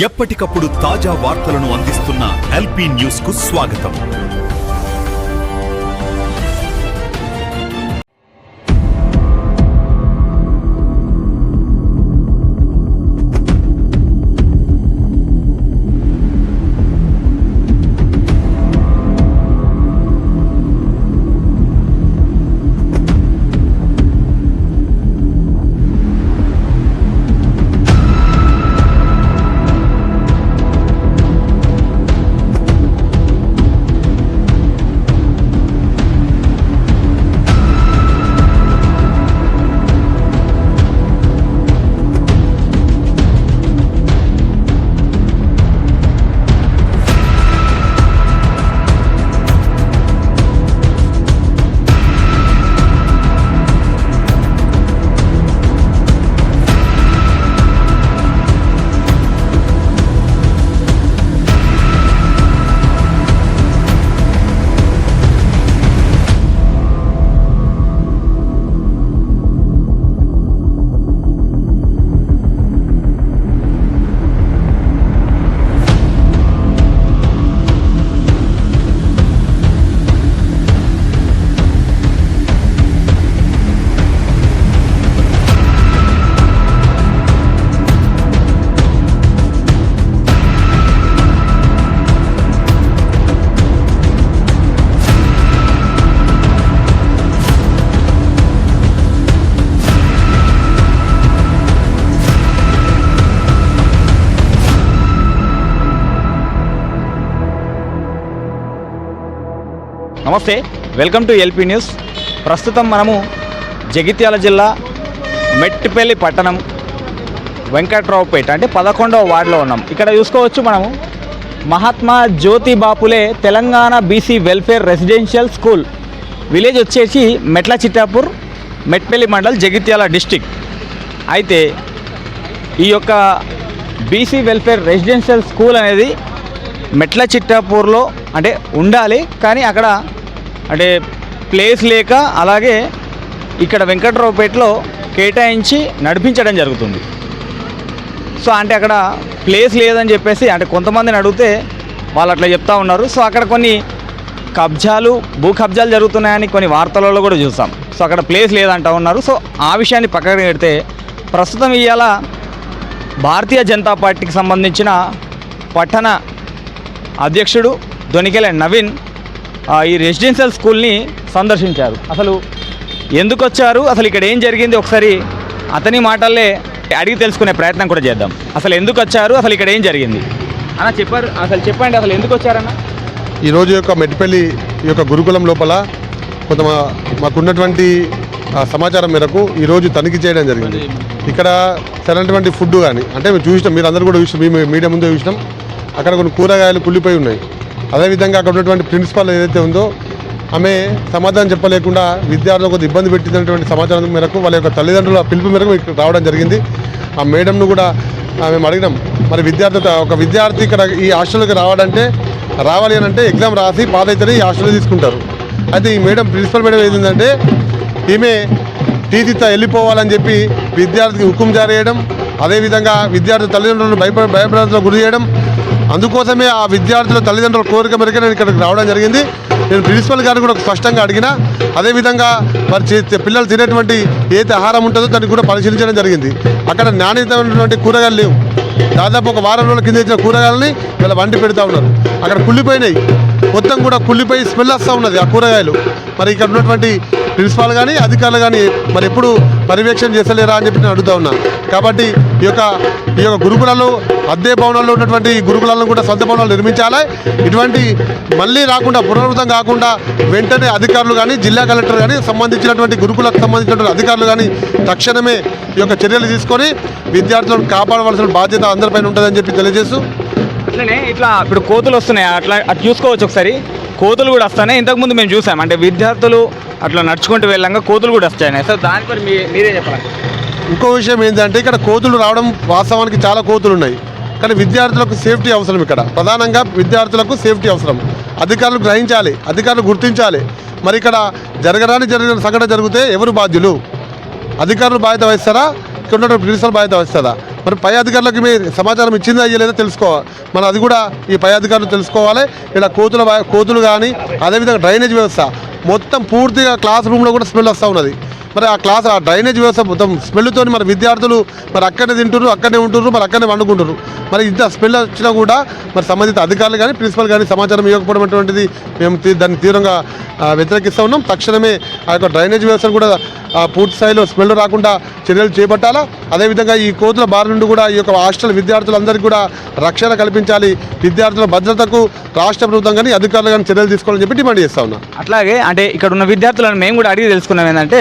ఎప్పటికప్పుడు తాజా వార్తలను అందిస్తున్న ఎల్పీ న్యూస్ కు స్వాగతం. నమస్తే, వెల్కమ్ టు ఎల్పీ న్యూస్. ప్రస్తుతం మనము జగిత్యాల జిల్లా మెట్టిపల్లి పట్టణం వెంకట్రావుపేట అంటే 11వ వార్డులో ఉన్నాం. ఇక్కడ చూసుకోవచ్చు మనము Mahatma Jyotiba Phule Telangana BC welfare residential school. Village వచ్చేసి మెట్ల చిట్టాపూర్, మెట్పల్లి మండల్, జగిత్యాల డిస్టిక్. అయితే ఈ యొక్క బీసీ వెల్ఫేర్ రెసిడెన్షియల్ స్కూల్ అనేది మెట్ల చిట్టాపూర్లో అంటే ఉండాలి, కానీ అక్కడ అంటే ప్లేస్ లేక అలాగే ఇక్కడ వెంకట్రావుపేటలో కేటాయించి నడిపించడం జరుగుతుంది. సో అంటే అక్కడ ప్లేస్ లేదని చెప్పేసి అంటే కొంతమందిని అడిగితే వాళ్ళు అట్లా చెప్తా ఉన్నారు. సో అక్కడ కొన్ని భూ కబ్జాలు జరుగుతున్నాయని కొన్ని వార్తలలో కూడా చూసాం. సో అక్కడ ప్లేస్ లేదంటా ఉన్నారు. సో ఆ విషయాన్ని పక్కన పెడితే ప్రస్తుతం ఇవాళ భారతీయ జనతా పార్టీకి సంబంధించిన పట్టణ అధ్యక్షుడు దొనికెల నవీన్ ఈ రెసిడెన్షియల్ స్కూల్ని సందర్శించారు. అసలు ఎందుకు వచ్చారు, అసలు ఇక్కడ ఏం జరిగింది, ఒకసారి అతని మాటల్లే అడిగి తెలుసుకునే ప్రయత్నం కూడా చేద్దాం. అసలు ఎందుకు వచ్చారు, అసలు ఇక్కడ ఏం జరిగింది అన్న చెప్పారు, అసలు చెప్పండి, అసలు ఎందుకు వచ్చారన్న? ఈరోజు యొక్క మెట్టిపల్లి ఈ యొక్క గురుకులం లోపల కొంత మాకున్నటువంటి సమాచారం మేరకు ఈరోజు తనిఖీ చేయడం జరిగింది. ఇక్కడ సరైనటువంటి ఫుడ్ కానీ అంటే మేము చూసినాం, మీరు అందరూ కూడా చూసినాం, మేము మీడియా ముందే చూసినాం. అక్కడ కొన్ని కూరగాయలు కుళ్ళిపోయి ఉన్నాయి. అదేవిధంగా అక్కడ ఉన్నటువంటి ప్రిన్సిపాల్ ఏదైతే ఉందో ఆమె సమాధానం చెప్పలేకుండా విద్యార్థులకు కొద్దిగా ఇబ్బంది పెట్టినటువంటి సమాచారం మేరకు వాళ్ళ యొక్క తల్లిదండ్రుల పిలుపు మేరకు ఇక్కడ రావడం జరిగింది. ఆ మేడంను కూడా మేము అడిగినాం, మరి ఒక విద్యార్థి ఇక్కడ ఈ హాస్టల్కి రావాలి అని అంటే ఎగ్జామ్ రాసి పాస్ అయితేనే ఈ హాస్టల్లో తీసుకుంటారు. అయితే ఈ మేడం ప్రిన్సిపల్ మేడం ఏంటంటే ఈమె టీచర్తో వెళ్ళిపోవాలని చెప్పి విద్యార్థికి హుకుం జారీ చేయడం, అదేవిధంగా విద్యార్థి తల్లిదండ్రులను భయభ్రాంతులకు గురి చేయడం. అందుకోసమే ఆ విద్యార్థుల తల్లిదండ్రుల కోరిక మేరకు నేను ఇక్కడికి రావడం జరిగింది. నేను ప్రిన్సిపల్ గారిని కూడా స్పష్టంగా అడిగినా, అదేవిధంగా మరి పిల్లలు తినేటువంటి ఏదైతే ఆహారం ఉంటుందో దాన్ని కూడా పరిశీలించడం జరిగింది. అక్కడ నాణ్యతమైనటువంటి కూరగాయలు లేవు. దాదాపు ఒక వారం రోజుల కింద ఇచ్చిన కూరగాయలని వీళ్ళ వండి పెడతా ఉన్నారు. అక్కడ కుళ్ళిపోయినాయి, మొత్తం కూడా కుళ్ళిపోయి స్మెల్ వస్తూ ఉన్నది ఆ కూరగాయలు. మరి ఇక్కడ ఉన్నటువంటి ప్రిన్సిపాల్ కానీ అధికారులు కానీ మరి ఎప్పుడు పర్యవేక్షణ చేస్తలేరా అని చెప్పి నేను అడుగుతా ఉన్నా. కాబట్టి ఈ యొక్క గురుకులాలు అద్దె భవనాల్లో ఉన్నటువంటి గురుకులాలను కూడా సొంత భవనాలు నిర్మించాలి. ఇటువంటి మళ్ళీ రాకుండా పునరావృతం కాకుండా వెంటనే అధికారులు కానీ జిల్లా కలెక్టర్ కానీ సంబంధించినటువంటి గురుకులకు సంబంధించినటువంటి అధికారులు కానీ తక్షణమే ఈ యొక్క చర్యలు తీసుకొని విద్యార్థులను కాపాడవలసిన బాధ్యత అందరిపైన ఉంటుందని చెప్పి తెలియజేస్తూ, అట్లనే ఇట్లా ఇప్పుడు కోతులు వస్తున్నాయి, అట్లా చూసుకోవచ్చు ఒకసారి. కోతులు కూడా వస్తాయి, ఇంతకుముందు మేము చూసాం. అంటే విద్యార్థులు అట్లా నడుచుకుంటూ వెళ్ళంగా కోతులు కూడా వస్తాయి. సో దానిపై మీరే చెప్పాలి. ఇంకో విషయం ఏంటంటే ఇక్కడ కోతులు రావడం వాస్తవానికి చాలా కోతులు ఉన్నాయి, కానీ విద్యార్థులకు సేఫ్టీ అవసరం. ఇక్కడ ప్రధానంగా విద్యార్థులకు సేఫ్టీ అవసరం. అధికారులు గ్రహించాలి, అధికారులు గుర్తించాలి. మరి ఇక్కడ జరిగిన సంఘటన జరిగితే ఎవరు బాధ్యులు? అధికారులు బాధ్యత వహిస్తారా, ఇక్కడ ఉన్నటువంటి ప్రిన్సిపల్ బాధ్యత వస్తుందా? మరి పై అధికారులకు మీ సమాచారం ఇచ్చిందా అయ్యలేదో తెలుసుకోవాలి. మరి అది కూడా ఈ పై అధికారులు తెలుసుకోవాలి. ఇలా కోతులు కానీ అదేవిధంగా డ్రైనేజ్ వ్యవస్థ మొత్తం పూర్తిగా క్లాస్ రూమ్లో కూడా స్మెల్ వస్తూ ఉన్నది. మరి ఆ డ్రైనేజ్ వ్యవస్థ మొత్తం స్మెల్తో మరి విద్యార్థులు మరి అక్కడనే తింటున్నారు, అక్కడనే ఉంటున్నారు, మరి అక్కడనే వండుకుంటారు. మరి ఇంత స్మెల్ వచ్చినా కూడా మరి సంబంధిత అధికారులు కానీ ప్రిన్సిపల్ కానీ సమాచారం ఇవ్వకపోవడం అటువంటిది మేము దాన్ని తీవ్రంగా వ్యతిరేకిస్తూ ఉన్నాం. తక్షణమే ఆ యొక్క డ్రైనేజ్ వ్యవస్థను కూడా పూర్తి స్థాయిలో స్మెల్ రాకుండా చర్యలు చేపట్టాలా. అదేవిధంగా ఈ కోతుల బారి నుండి కూడా ఈ యొక్క హాస్టల్ విద్యార్థులందరికీ కూడా రక్షణ కల్పించాలి. విద్యార్థుల భద్రతకు రాష్ట్ర ప్రభుత్వం కానీ అధికారులు కానీ చర్యలు తీసుకోవాలని చెప్పి డిమాండ్ చేస్తా ఉన్నాం. అట్లాగే అంటే ఇక్కడ ఉన్న విద్యార్థులను మేము కూడా అడిగి తెలుసుకున్నాం ఏంటంటే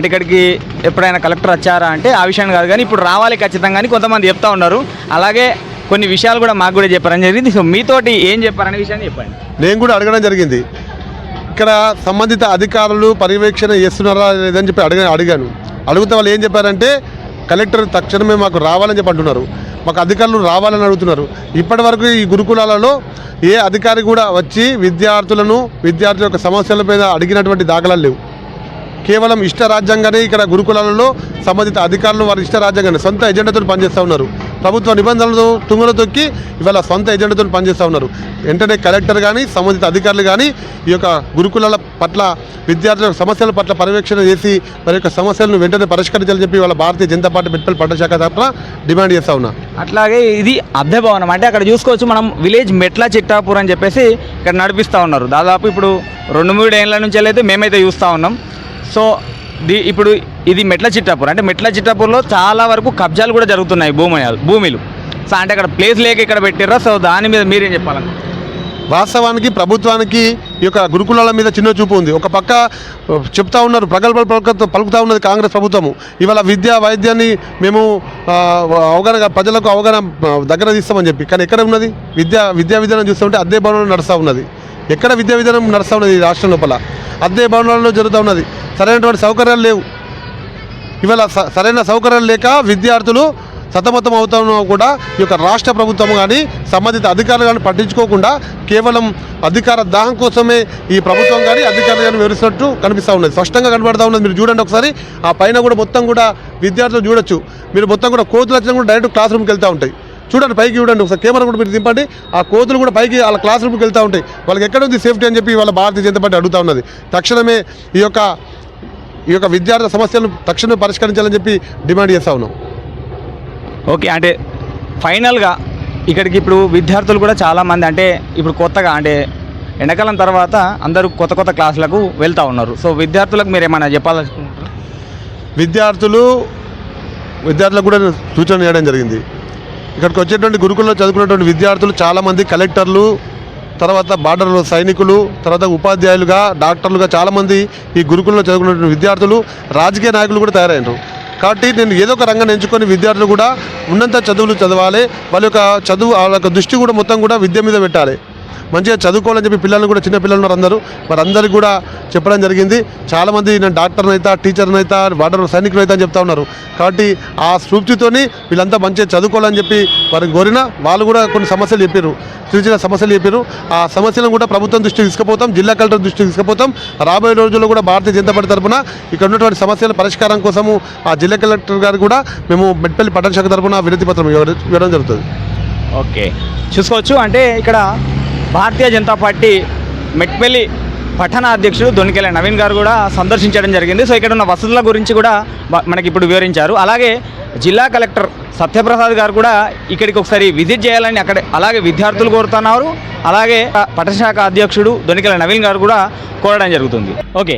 ఇక్కడికి ఎప్పుడైనా కలెక్టర్ వచ్చారా అంటే ఆ విషయం కాదు, కానీ ఇప్పుడు రావాలి ఖచ్చితంగా అని కొంతమంది చెప్తా ఉన్నారు. అలాగే కొన్ని విషయాలు కూడా మాకు కూడా చెప్పారని జరిగింది. సో మీతోటి ఏం చెప్పారనే విషయాన్ని చెప్పండి. నేను కూడా అడగడం జరిగింది. ఇక్కడ సంబంధిత అధికారులు పర్యవేక్షణ చేస్తున్నారా లేదని చెప్పి అడిగాను. అడిగితే వాళ్ళు ఏం చెప్పారంటే కలెక్టర్ తక్షణమే మాకు రావాలని చెప్పి అంటున్నారు. మాకు అధికారులు రావాలని అడుగుతున్నారు. ఇప్పటి వరకు ఈ గురుకులాలలో ఏ అధికారి కూడా వచ్చి విద్యార్థుల యొక్క సమస్యలపై అడిగినటువంటి దాఖలాలు లేవు. కేవలం ఇష్టరాజ్యంగానే ఇక్కడ గురుకులాలలో సంబంధిత అధికారులు వారి ఇష్టరాజ్యంగానే సొంత ఎజెండాతో పనిచేస్తూ ఉన్నారు. ప్రభుత్వ నిబంధనలు తుంగలో తొక్కి ఇవాళ సొంత ఎజెండాతో పనిచేస్తూ ఉన్నారు. వెంటనే కలెక్టర్ కానీ సంబంధిత అధికారులు కానీ ఈ యొక్క గురుకులాల పట్ల విద్యార్థుల సమస్యల పట్ల పర్యవేక్షణ చేసి వారి యొక్క సమస్యలను వెంటనే పరిష్కరించాలని చెప్పి వాళ్ళ భారతీయ జనతా పార్టీ మెట్పల్లి పట్టణ శాఖ తరఫున డిమాండ్ చేస్తూ ఉన్నా. అట్లాగే ఇది అద్దె భవనం అంటే అక్కడ చూసుకోవచ్చు మనం విలేజ్ మెట్ల చిట్టాపూర్ అని చెప్పేసి ఇక్కడ నడిపిస్తూ ఉన్నారు. దాదాపు ఇప్పుడు 2-3 ఏళ్ళ నుంచి అయితే మేమైతే చూస్తూ ఉన్నాం. సో ఇప్పుడు ఇది మెట్ల చిట్టాపూర్ అంటే మెట్ల చిట్టాపూర్లో చాలా వరకు కబ్జాలు కూడా జరుగుతున్నాయి భూమిలు. సో అంటే అక్కడ ప్లేస్ లేక ఇక్కడ పెట్టారా? సో దాని మీద మీరేం చెప్పాలని? వాస్తవానికి ప్రభుత్వానికి ఈ యొక్క గురుకులాల మీద చిన్న చూపు ఉంది. ఒక పక్క చెప్తా ఉన్నారు, ప్రగల్భాలు పలుకుతూ ఉన్నది కాంగ్రెస్ ప్రభుత్వము. ఇవాళ వైద్యాన్ని మేము ప్రజలకు అవగాహన దగ్గర తీస్తామని చెప్పి, కానీ ఎక్కడ ఉన్నది విద్యా విధానం చూస్తుంటే అద్దె భవనంలో నడుస్తూ ఉన్నది. ఎక్కడ విద్యా విధానం నడుస్తూ ఉన్నది? రాష్ట్రం లోపల అద్దె భవనాలలో జరుగుతూ ఉన్నది. సరైనటువంటి సౌకర్యాలు లేవు. ఇవాళ సరైన సౌకర్యాలు లేక విద్యార్థులు సతమతం అవుతున్నా కూడా ఈ యొక్క రాష్ట్ర ప్రభుత్వం కానీ సంబంధిత అధికారులు కానీ పట్టించుకోకుండా కేవలం అధికార దాహం కోసమే ఈ ప్రభుత్వం కానీ అధికారులు కానీ వివరిస్తున్నట్టు కనిపిస్తూ ఉన్నది. స్పష్టంగా కనబడతా ఉన్నది. మీరు చూడండి ఒకసారి, ఆ పైన కూడా మొత్తం కూడా విద్యార్థులు చూడొచ్చు. మీరు మొత్తం కూడా కోతులు వచ్చినా కూడా డైరెక్ట్ క్లాస్ రూమ్కి వెళ్తూ ఉంటాయి. చూడండి, పైకి చూడండి ఒకసారి, కెమెరా కూడా మీరు దింపండి. ఆ కోతులు కూడా పైకి వాళ్ళ క్లాస్ రూమ్కి వెళ్తూ ఉంటాయి. వాళ్ళకి ఎక్కడ ఉంది సేఫ్టీ అని చెప్పి వాళ్ళ భారతీయ జనతా పార్టీ అడుగుతూ ఉన్నది. తక్షణమే ఈ యొక్క విద్యార్థుల సమస్యలను తక్షణమే పరిష్కరించాలని చెప్పి డిమాండ్ చేస్తూ ఉన్నాం. ఓకే, అంటే ఫైనల్గా ఇక్కడికి ఇప్పుడు విద్యార్థులు కూడా చాలామంది అంటే ఇప్పుడు కొత్తగా అంటే ఎండాకాలం తర్వాత అందరూ కొత్త క్లాసులకు వెళ్తూ ఉన్నారు. సో విద్యార్థులకు మీరు ఏమైనా చెప్పాలనుకుంటున్నారు? విద్యార్థులకు కూడా సూచన చేయడం జరిగింది. ఇక్కడికి వచ్చేటువంటి గురుకుల్లో చదువుకున్నటువంటి విద్యార్థులు చాలామంది కలెక్టర్లు, తర్వాత బార్డర్లో సైనికులు, తర్వాత ఉపాధ్యాయులుగా, డాక్టర్లుగా చాలామంది ఈ గురుకుల్లో చదువుకున్నటువంటి విద్యార్థులు రాజకీయ నాయకులు కూడా తయారయ్యారు. కాబట్టి నేను ఏదో ఒక రంగాన్ని ఎంచుకొని విద్యార్థులు కూడా ఉన్నంత చదువులు చదవాలి. వాళ్ళ యొక్క దృష్టి కూడా మొత్తం కూడా విద్య మీద పెట్టాలి. మంచిగా చదువుకోవాలని చెప్పి పిల్లలు కూడా చిన్న పిల్లలు ఉన్నారు అందరూ, వారందరికీ కూడా చెప్పడం జరిగింది. చాలామంది నేను డాక్టర్ని అయితే, టీచర్ని అయితే, బార్డర్ సైనికులు అయితే అని చెప్తా ఉన్నారు. కాబట్టి ఆ స్ఫూర్తితోని వీళ్ళంతా మంచిగా చదువుకోవాలని చెప్పి వారిని కోరిన వాళ్ళు కూడా కొన్ని సమస్యలు చెప్పారు, చిన్న సమస్యలు చెప్పారు. ఆ సమస్యలను కూడా ప్రభుత్వం దృష్టికి తీసుకుపోతాం, జిల్లా కలెక్టర్ దృష్టికి తీసుకుపోతాం. రాబోయే రోజుల్లో కూడా భారతీయ జనతా పార్టీ తరఫున ఇక్కడ ఉన్నటువంటి సమస్యల పరిష్కారం కోసము ఆ జిల్లా కలెక్టర్ గారు కూడా మేము మెట్పల్లి పట్టణ శాఖ తరఫున వినతి పత్రం ఇవ్వడం జరుగుతుంది. ఓకే, చూసుకోవచ్చు. అంటే ఇక్కడ భారతీయ జనతా పార్టీ మెట్పల్లి పట్టణ అధ్యక్షుడు దొనికెల నవీన్ గారు కూడా సందర్శించడం జరిగింది. సో ఇక్కడ ఉన్న వసతుల గురించి కూడా మనకి ఇప్పుడు వివరించారు. అలాగే జిల్లా కలెక్టర్ సత్యప్రసాద్ గారు కూడా ఇక్కడికి ఒకసారి విజిట్ చేయాలని అక్కడ అలాగే విద్యార్థులు కోరుతున్నారు. అలాగే పట్టణ శాఖ అధ్యక్షుడు దొనికెల నవీన్ గారు కూడా కోరడం జరుగుతుంది. ఓకే,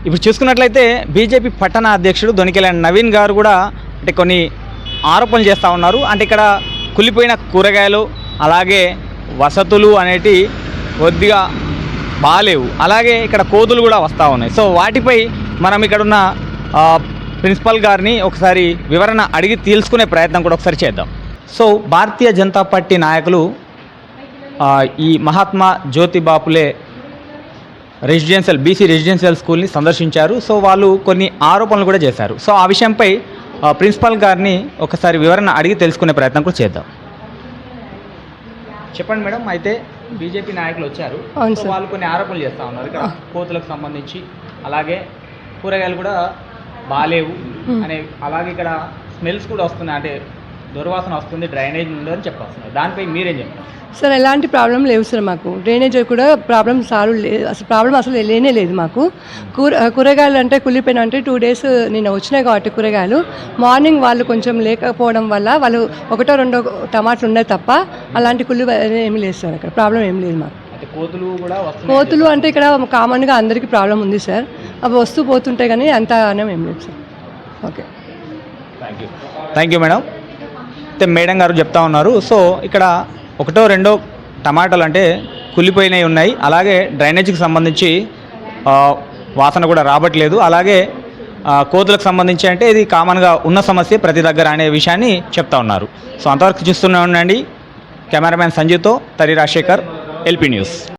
ఇప్పుడు చూసుకున్నట్లయితే బీజేపీ పట్టణ అధ్యక్షుడు దొనికెల నవీన్ గారు కూడా అంటే కొన్ని ఆరోపణలు చేస్తూ ఉన్నారు. అంటే ఇక్కడ కుళ్ళిపోయిన కూరగాయలు అలాగే వసతులు అనేటి కొద్దిగా బాగాలేవు. అలాగే ఇక్కడ కోతులు కూడా వస్తూ ఉన్నాయి. సో వాటిపై మనం ఇక్కడున్న ప్రిన్సిపల్ గారిని ఒకసారి వివరణ అడిగి తెలుసుకునే ప్రయత్నం కూడా ఒకసారి చేద్దాం. సో భారతీయ జనతా పార్టీ నాయకులు ఈ మహాత్మా జ్యోతిబాపులే బీసీ రెసిడెన్షియల్ స్కూల్ని సందర్శించారు. సో వాళ్ళు కొన్ని ఆరోపణలు కూడా చేశారు. సో ఆ విషయంపై ప్రిన్సిపల్ గారిని ఒకసారి వివరణ అడిగి తెలుసుకునే ప్రయత్నం కూడా చేద్దాం. చెప్పండి మేడం. అయితే బీజేపీ నాయకులు వచ్చారు, వాళ్ళు కొన్ని ఆరోపణలు చేస్తూ ఉన్నారు ఇక్కడ కోతులకు సంబంధించి, అలాగే కూరగాయలు కూడా బాగాలేవు అనే, అలాగే ఇక్కడ స్మెల్స్ కూడా వస్తున్నాయి, అంటే దుర్వాసన వస్తుంది, డ్రైనేజ్ ఉందని చెప్పొస్తున్నారు. దానిపై మీరేం చెప్తారు? సార్ ఎలాంటి ప్రాబ్లం లేవు సార్, మాకు డ్రైనేజ్ కూడా ప్రాబ్లం సాల్వ్ లేదు, అసలు ప్రాబ్లం అసలు లేనే లేదు మాకు. కూరగాయలు అంటే కుళ్ళిపోయిన అంటే 2 days నిన్న వచ్చినాయి కాబట్టి కూరగాయలు మార్నింగ్ వాళ్ళు కొంచెం లేకపోవడం వల్ల వాళ్ళు 1-2 టమాటాలు ఉన్నాయి తప్ప అలాంటి కుళ్ళి ఏమీ లేదు సార్, అక్కడ ప్రాబ్లం ఏం లేదు మాకు. అంటే కోతులు కూడా వస్తున్నాయి. కోతులు అంటే ఇక్కడ కామన్గా అందరికీ ప్రాబ్లం ఉంది సార్, అవి వస్తూ పోతుంటాయి కానీ అంత అనం ఏం లేదు sir. Okay, thank you madam. అయితే మేడం గారు చెప్తా ఉన్నారు. సో ఇక్కడ 1-2 టమాటాలు అంటే కుళ్ళిపోయినవి ఉన్నాయి, అలాగే డ్రైనేజీకి సంబంధించి వాసన కూడా రావట్లేదు, అలాగే కోతులకు సంబంధించి అంటే ఇది కామన్గా ఉన్న సమస్య ప్రతి దగ్గర అనే విషయాన్ని చెప్తా ఉన్నారు. సో అంతవరకు చూస్తూనే ఉండండి. కెమెరామ్యాన్ సంజీవ్తో తరి రాజశేఖర్, ఎల్పీ న్యూస్.